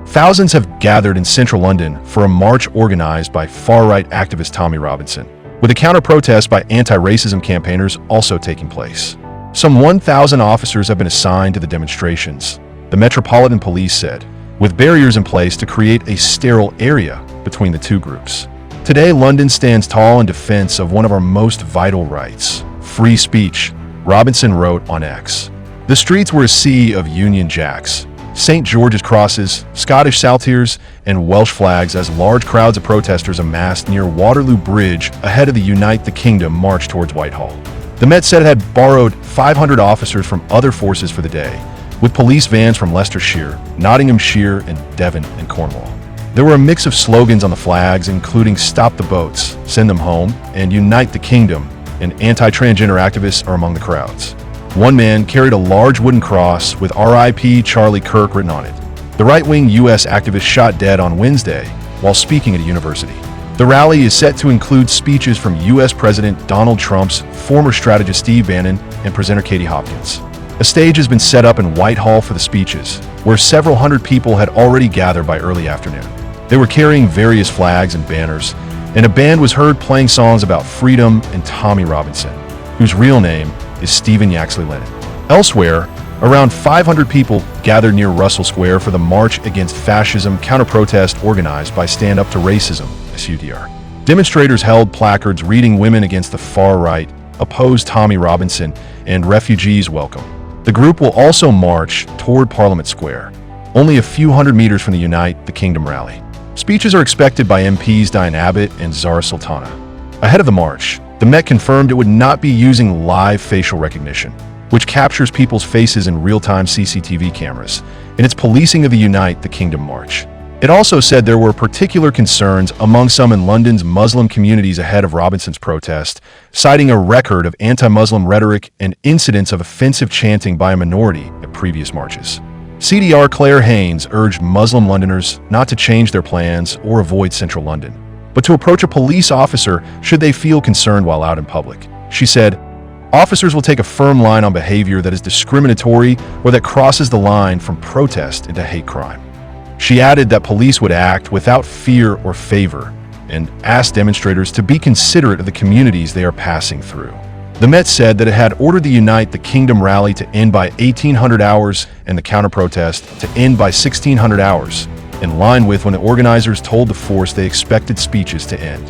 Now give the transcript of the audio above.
Thousands have gathered in central London for a march organized by far-right activist Tommy Robinson, with a counter-protest by anti-racism campaigners also taking place. Some 1,000 officers have been assigned to the demonstrations, the Metropolitan Police said, with barriers in place to create a sterile area between the two groups. Today, London stands tall in defense of one of our most vital rights, free speech, Robinson wrote on X. The streets were a sea of Union Jacks, St. George's crosses, Scottish saltires, and Welsh flags as large crowds of protesters amassed near Waterloo Bridge ahead of the Unite the Kingdom march towards Whitehall. The Met said it had borrowed 500 officers from other forces for the day, with police vans from Leicestershire, Nottinghamshire, and Devon and Cornwall. There were a mix of slogans on the flags, including Stop the Boats, Send Them Home, and Unite the Kingdom, and anti-transgender activists are among the crowds. One man carried a large wooden cross with R.I.P. Charlie Kirk written on it. The right-wing U.S. activist shot dead on Wednesday while speaking at a university. The rally is set to include speeches from U.S. President Donald Trump's former strategist Steve Bannon and presenter Katie Hopkins. A stage has been set up in Whitehall for the speeches, where several hundred people had already gathered by early afternoon. They were carrying various flags and banners, and a band was heard playing songs about freedom and Tommy Robinson, whose real name is Stephen Yaxley Lennon. Elsewhere, around 500 people gathered near Russell Square for the March Against Fascism counter-protest organized by Stand Up to Racism, SUDR. Demonstrators held placards reading "Women Against the Far Right," "Oppose Tommy Robinson," and "Refugees Welcome." The group will also march toward Parliament Square, only a few hundred meters from the Unite the Kingdom rally. Speeches are expected by MPs Diane Abbott and Zara Sultana. Ahead of the march, the Met confirmed it would not be using live facial recognition, which captures people's faces in real-time CCTV cameras, in its policing of the Unite the Kingdom march. It also said there were particular concerns among some in London's Muslim communities ahead of Robinson's protest, citing a record of anti-Muslim rhetoric and incidents of offensive chanting by a minority at previous marches. CDR Claire Haynes urged Muslim Londoners not to change their plans or avoid central London, but to approach a police officer should they feel concerned while out in public. She said, "Officers will take a firm line on behavior that is discriminatory or that crosses the line from protest into hate crime." She added that police would act without fear or favor and asked demonstrators to be considerate of the communities they are passing through. The Met said that it had ordered the Unite the Kingdom rally to end by 1800 hours and the counter-protest to end by 1600 hours, in line with when the organizers told the force they expected speeches to end.